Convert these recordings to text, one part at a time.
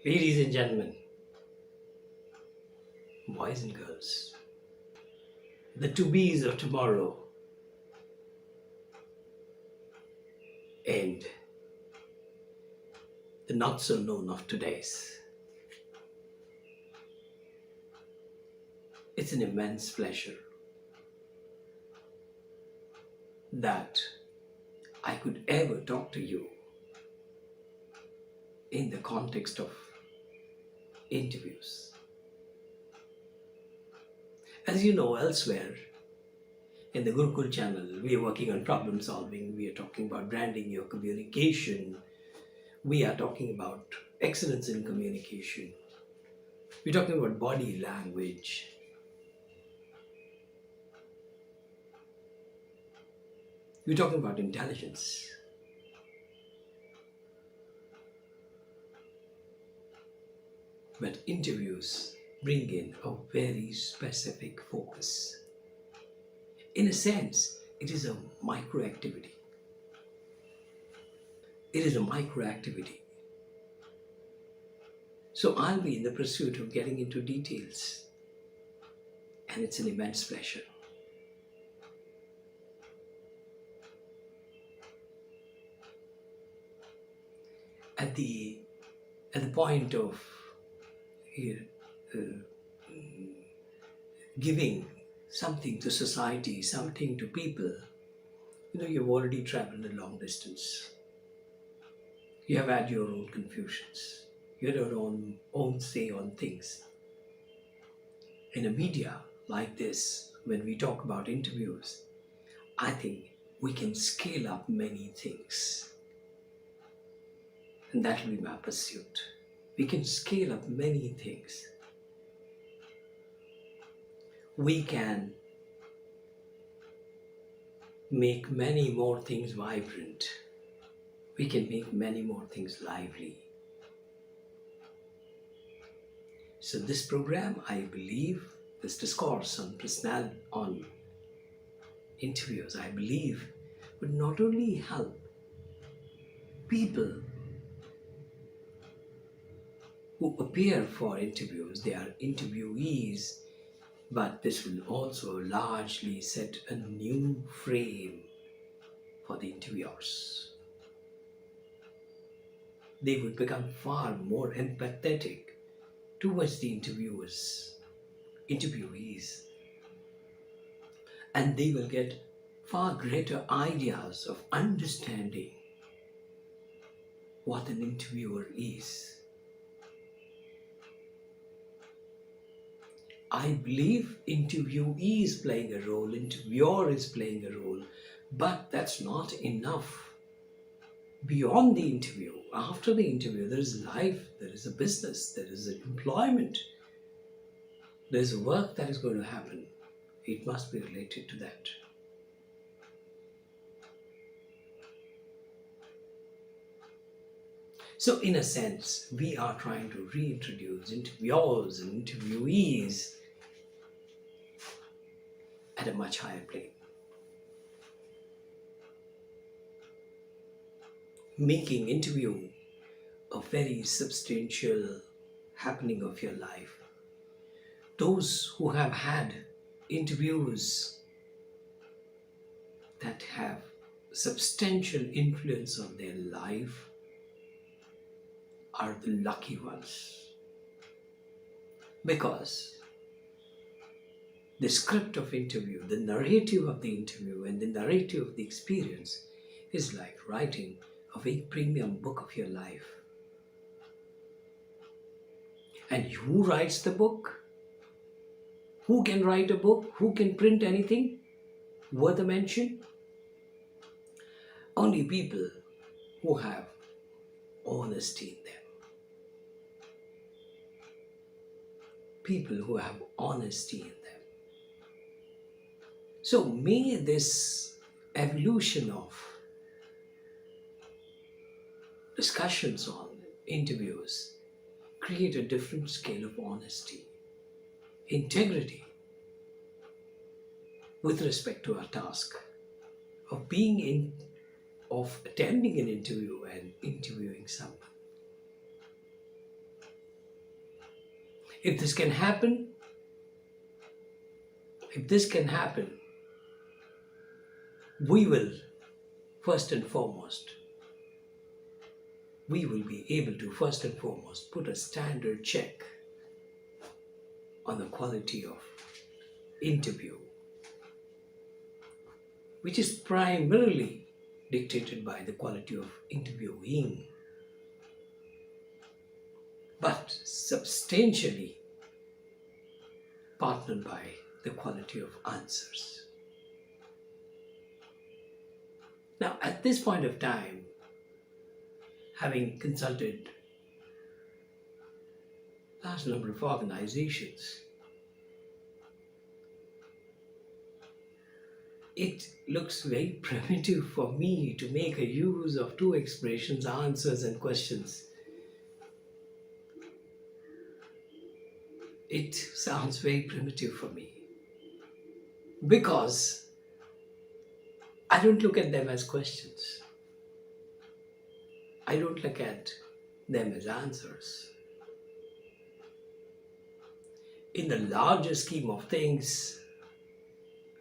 Ladies and gentlemen, boys and girls, the to-be's of tomorrow and the not-so-known of today's. It's an immense pleasure that I could ever talk to you in the context of interviews. As you know, elsewhere in the Gurukul channel, we are working on problem solving, we are talking about branding your communication, we are talking about excellence in communication, we're talking about body language. We're talking about intelligence. But interviews bring in a very specific focus. In a sense, it is a micro activity. It is a micro activity. So I'll be in the pursuit of getting into details, and it's an immense pleasure. At the point of giving something to society, something to people, you've already traveled a long distance. You have had your own confusions. You have your own say on things. In a media like this, when we talk about interviews, I think we can scale up many things. And that will be my pursuit. We can scale up many things. We can make many more things vibrant. We can make many more things lively. So this program, I believe, this discourse on interviews, I believe, would not only help people who appear for interviews, they are interviewees, but this will also largely set a new frame for the interviewers. They would become far more empathetic towards the interviewees, and they will get far greater ideas of understanding what an interviewer is. I believe interviewee is playing a role, interviewer is playing a role, but that's not enough. Beyond the interview, after the interview, there is life, there is a business, there is an employment, there is work that is going to happen. It must be related to that. So in a sense, we are trying to reintroduce interviewers and interviewees at a much higher plane, making interview a very substantial happening of your life. Those who have had interviews that have substantial influence on their life are the lucky ones, because the script of interview, the narrative of the interview and the narrative of the experience is like writing a very premium book of your life. And who writes the book? Who can write a book? Who can print anything worth a mention? Only people who have honesty in them. People who have honesty in them. So may this evolution of discussions on interviews create a different scale of honesty, integrity with respect to our task of attending an interview and interviewing someone. If this can happen, if this can happen, we will, first and foremost, we will be able to, first and foremost, put a standard check on the quality of interview, which is primarily dictated by the quality of interviewing, but substantially partnered by the quality of answers. Now, at this point of time, having consulted a large number of organizations, it looks very primitive for me to make a use of two expressions, answers and questions. It sounds very primitive for me because I don't look at them as questions. I don't look at them as answers. In the larger scheme of things,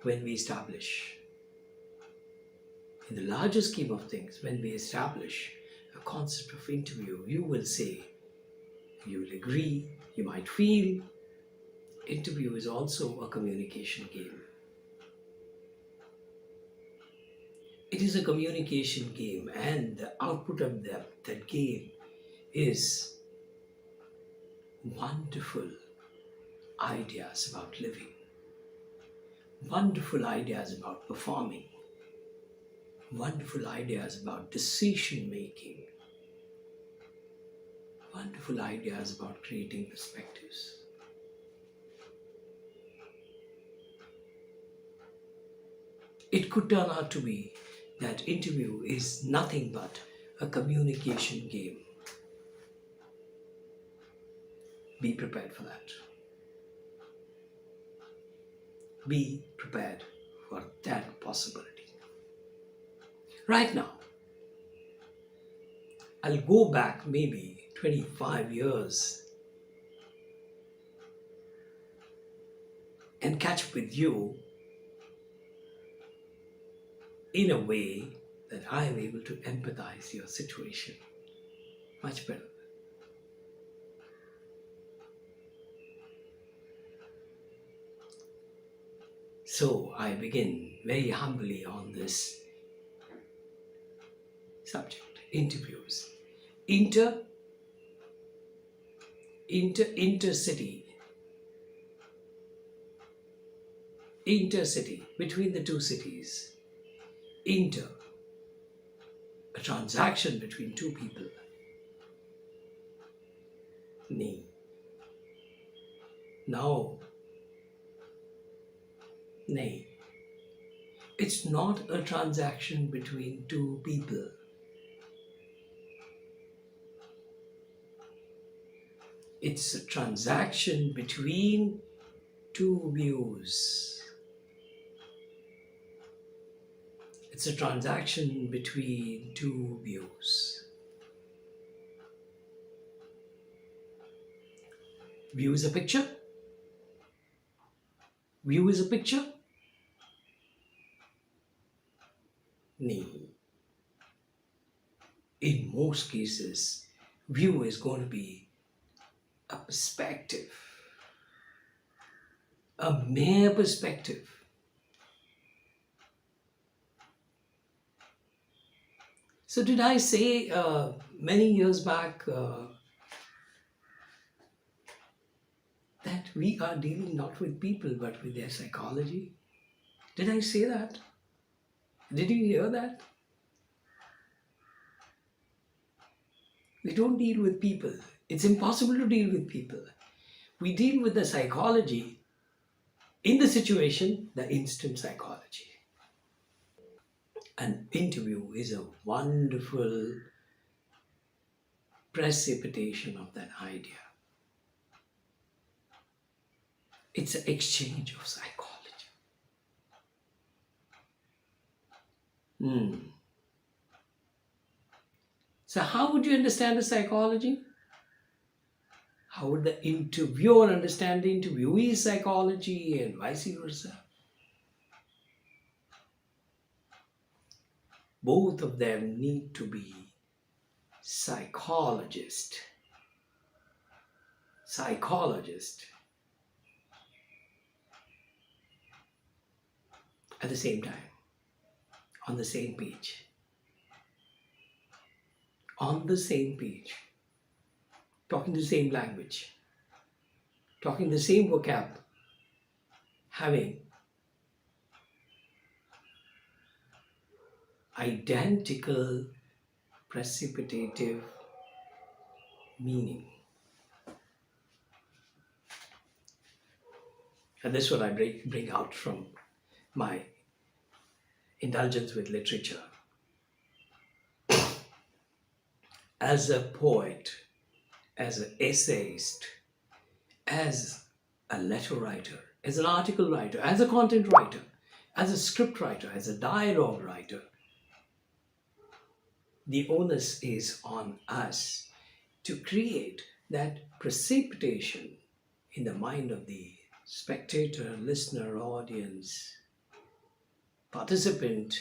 when we establish a concept of interview, you will say, you will agree, you might feel, interview is also a communication game. It is a communication game, and the output of that game is wonderful ideas about living, wonderful ideas about performing, wonderful ideas about decision making, wonderful ideas about creating perspectives. It could turn out to be that interview is nothing but a communication game. Be prepared for that. Be prepared for that possibility. Right now, I'll go back maybe 25 years and catch up with you in a way that I am able to empathize your situation much better. So I begin very humbly on this subject, interviews. Intercity, between the two cities. A transaction between two people. Now, it's not a transaction between two people. It's a transaction between two views. It's a transaction between two views. View is a picture. View is a picture. In most cases, view is going to be a perspective, a mere perspective. So did I say many years back that we are dealing not with people but with their psychology? Did I say that? Did you hear that? We don't deal with people. It's impossible to deal with people. We deal with the psychology in the situation, the instant psychology. An interview is a wonderful precipitation of that idea. It's an exchange of psychology. So how would you understand the psychology? How would the interviewer understand the interviewee's psychology and vice versa? Both of them need to be psychologist, psychologist at the same time, on the same page, on the same page, talking the same language, talking the same vocab, having identical precipitative meaning. And this is what I bring out from my indulgence with literature. As a poet, as an essayist, as a letter writer, as an article writer, as a content writer, as a script writer, as a dialogue writer, the onus is on us to create that precipitation in the mind of the spectator, listener, audience, participant.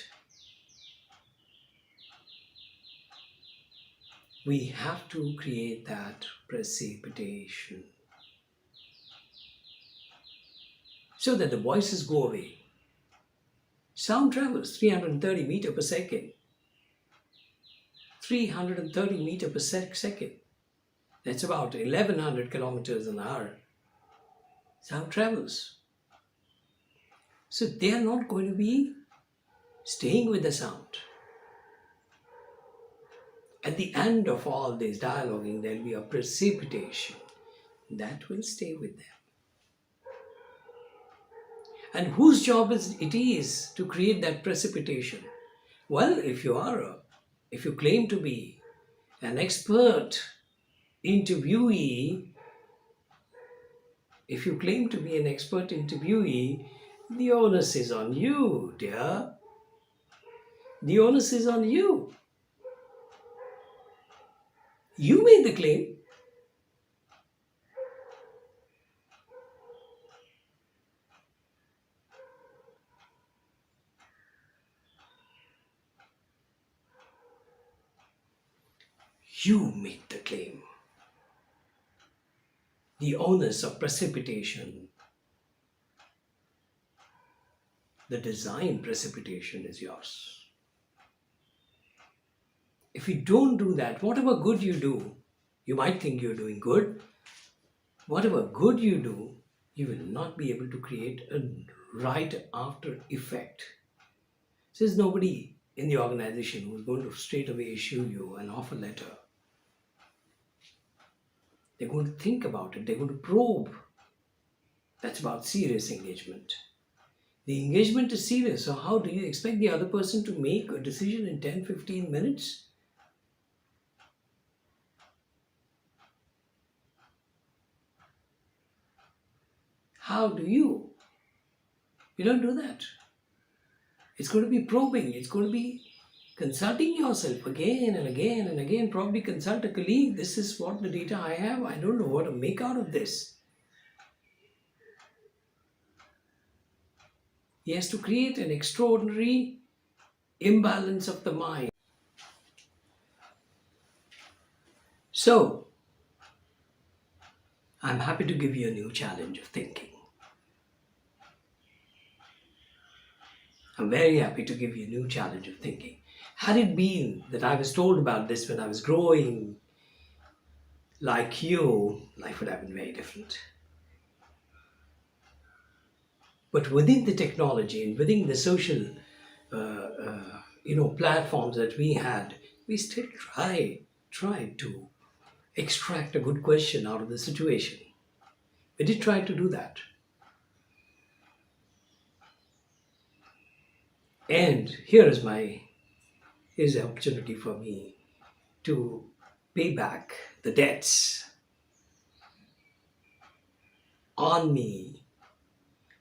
We have to create that precipitation so that the voices go away. Sound travels 330 meters per second. 330 meters per second. That's about 1100 kilometers an hour. Sound travels. So they are not going to be staying with the sound. At the end of all this dialoguing, there will be a precipitation that will stay with them. And whose job it is to create that precipitation? Well, if you claim to be an expert interviewee, the onus is on you, dear. The onus is on you. You made the claim. You made the claim. The onus of precipitation, the design precipitation is yours. If you don't do that, whatever good you do, you might think you're doing good. Whatever good you do, you will not be able to create a right after effect. There's nobody in the organization who's going to straight away issue you an offer letter. They're going to think about it. They're going to probe. That's about serious engagement. The engagement is serious. So how do you expect the other person to make a decision in 10-15 minutes? How do you? You don't do that. It's going to be probing. It's going to be consulting yourself again and again and again. Probably consult a colleague. This is what the data I have. I don't know what to make out of this. He has to create an extraordinary imbalance of the mind. So, I'm happy to give you a new challenge of thinking. I'm very happy to give you a new challenge of thinking. Had it been that I was told about this when I was growing like you, life would have been very different. But within the technology and within the social platforms that we had, we still tried to extract a good question out of the situation. We did try to do that. And here's the opportunity for me to pay back the debts on me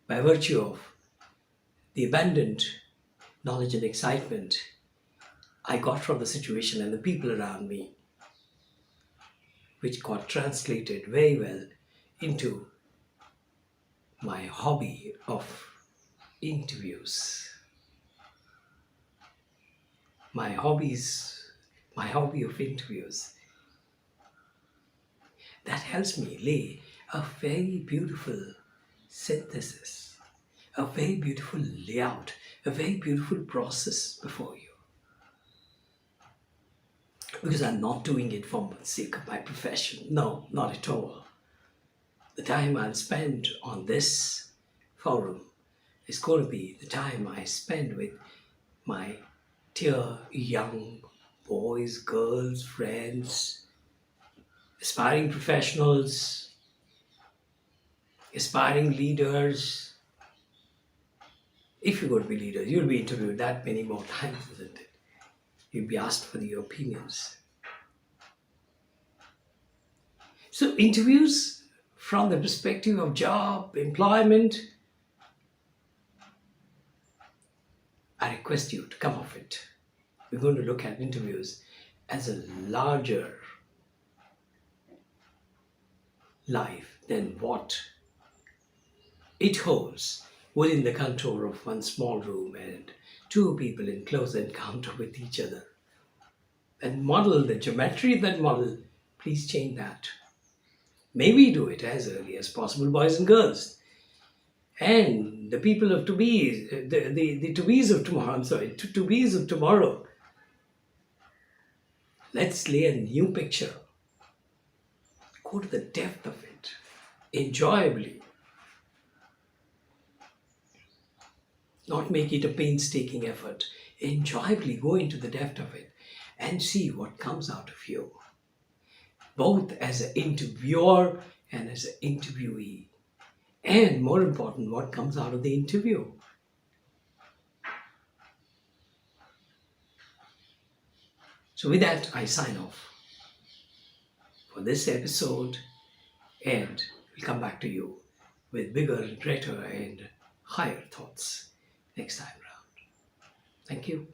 by virtue of the abundant knowledge and excitement I got from the situation and the people around me. which got translated very well into my hobby of interviews. My hobbies, my hobby of interviews. That helps me lay a very beautiful synthesis, a very beautiful layout, a very beautiful process before you. Because I'm not doing it for the sake of my profession. No, not at all. The time I'll spend on this forum is going to be the time I spend with my dear young boys, girls, friends, aspiring professionals, aspiring leaders. If you're going to be leaders, you'll be interviewed that many more times, isn't it? You'll be asked for your opinions. So, interviews from the perspective of job, employment, I request you to come off it. We're going to look at interviews as a larger life than what it holds within the contour of one small room and two people in close encounter with each other. And model, the geometry of that model, please change that. Maybe do it as early as possible, boys and girls. And the people of to be, the to be's of tomorrow, I'm sorry, to be's of tomorrow. Let's lay a new picture. Go to the depth of it, enjoyably. Not make it a painstaking effort. Enjoyably go into the depth of it and see what comes out of you, both as an interviewer and as an interviewee. And more important, what comes out of the interview. So, with that, I sign off for this episode and we'll come back to you with bigger and greater and higher thoughts next time around. Thank you.